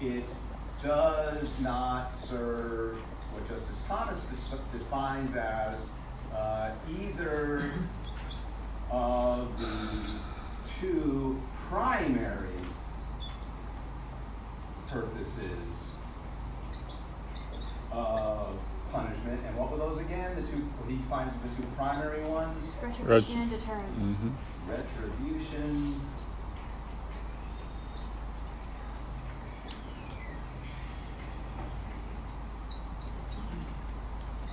it does not serve what Justice Thomas defines as either of the two primary purposes of punishment. And what were those again? The two, what he defines as the two primary ones? Retribution and deterrence. Mm-hmm. Retribution.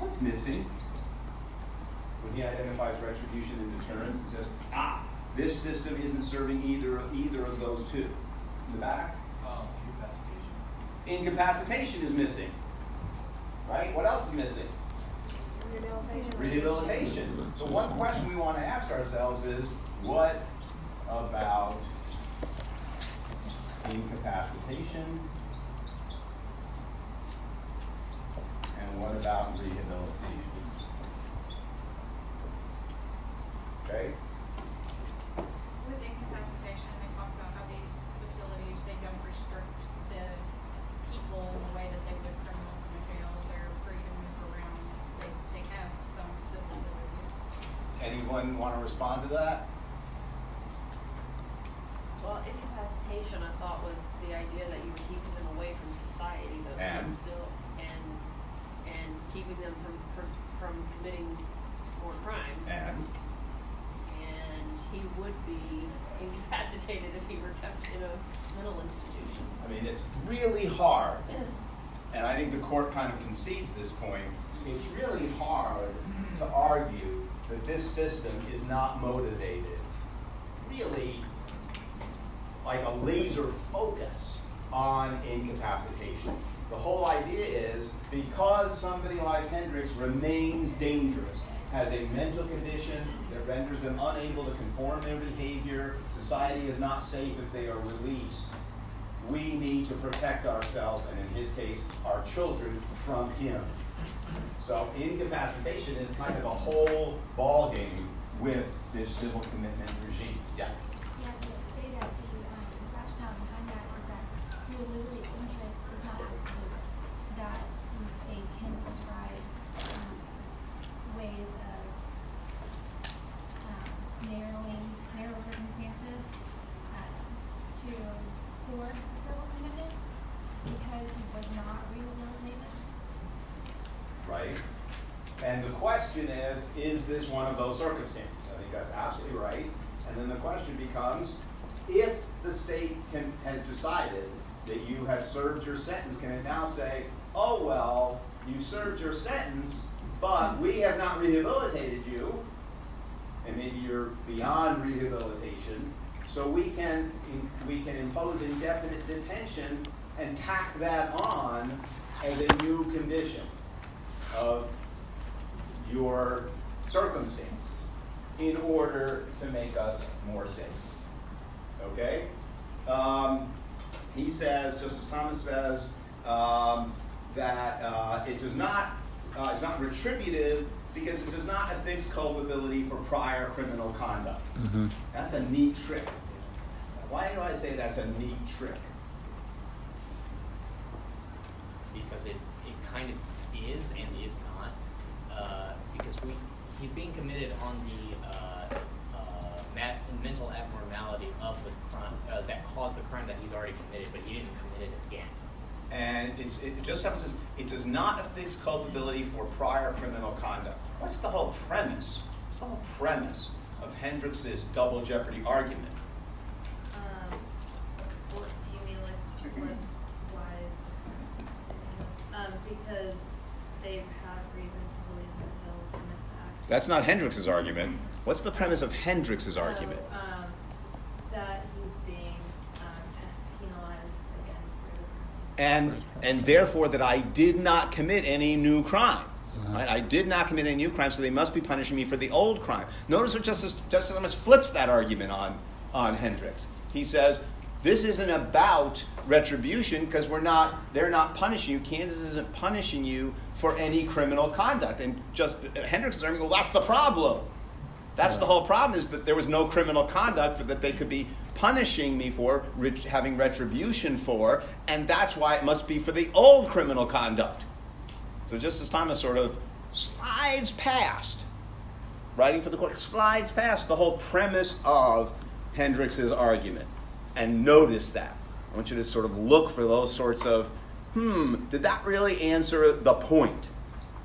What's missing? When he identifies retribution and deterrence, he says, this system isn't serving either of those two. In the back? Incapacitation. Incapacitation is missing. Right? What else is missing? Rehabilitation. So one question we want to ask ourselves is, what about incapacitation? And what about rehabilitation? Okay? With incapacitation, they talk about how these facilities, they don't restrict the people in the way that they would criminals in a jail. They're free to move around. They have some civil liberties. Anyone want to respond to that? Well, incapacitation, I thought, was the idea that you were keeping them away from society, but And? still, and keeping them from committing more crimes. And He would be incapacitated if he were kept in a mental institution. I mean, it's really hard, and I think the court kind of concedes this point. It's really hard to argue that this system is not motivated, really, like a laser focus on incapacitation. The whole idea is, because somebody like Hendricks remains dangerous, has a mental condition that renders them unable to conform their behavior, society is not safe if they are released, we need to protect ourselves, and in his case, our children, from him. So incapacitation is kind of a whole ballgame with this civil commitment regime. Yeah? Yeah, to say that the rationale behind that is that your liberty interest is not absolute, that the state can prescribe ways of narrow circumstances to force civil commitment because he was not rehabilitated. Right? And the question is this one of those circumstances? I think that's absolutely right. And then the question becomes, if the state has decided that you have served your sentence, can it now say, oh, well, you served your sentence, but we have not rehabilitated you, and maybe you're beyond rehabilitation, so we can impose indefinite detention and tack that on as a new condition of your circumstances in order to make us more safe. Okay? He says, Justice Thomas says, that it does not, it's not retributive because it does not affix culpability for prior criminal conduct. Mm-hmm. That's a neat trick. Why do I say that's a neat trick? Because it kind of is and is not. Because he's being committed on the mental abnormality of the crime that caused the crime that he's already committed, but he didn't commit it again. And it just says it does not affix culpability for prior criminal conduct. What's the whole premise? What's the whole premise of Hendricks's double jeopardy argument? What you mean, like why is because they have reason to believe that he'll commit the act. That's not Hendricks's argument. What's the premise of Hendricks's argument? That he's being penalized again for the crimes. And therefore that I did not commit any new crime. Right? I did not commit any new crime, so they must be punishing me for the old crime. Notice what Justice Thomas flips that argument on Hendricks. He says, this isn't about retribution because they're not punishing you. Kansas isn't punishing you for any criminal conduct. And just Hendricks is arguing, well, that's the problem. That's the whole problem, is that there was no criminal conduct that they could be punishing me for, having retribution for, and that's why it must be for the old criminal conduct. So Justice Thomas sort of slides past, writing for the court, slides past the whole premise of Hendricks' argument. And notice that. I want you to sort of look for those sorts of, did that really answer the point?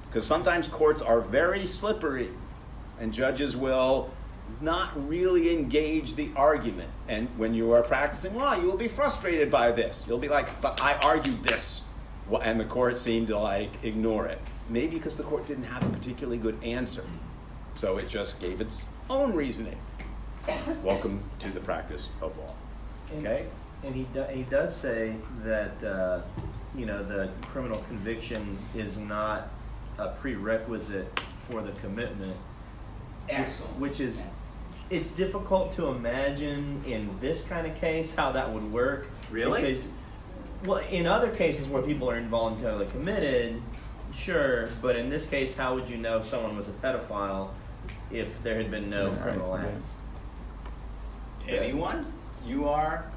Because sometimes courts are very slippery, and judges will not really engage the argument. And when you are practicing law, you will be frustrated by this. You'll be like, but I argued this. And the court seemed to ignore it. Maybe because the court didn't have a particularly good answer. So it just gave its own reasoning. Welcome to the practice of law. Okay? And he does say that, the criminal conviction is not a prerequisite for the commitment. Excellent. Which is, it's difficult to imagine in this kind of case how that would work. Really? Because, well, in other cases where people are involuntarily committed, sure, but in this case, how would you know if someone was a pedophile if there had been no criminal acts? Anyone? You are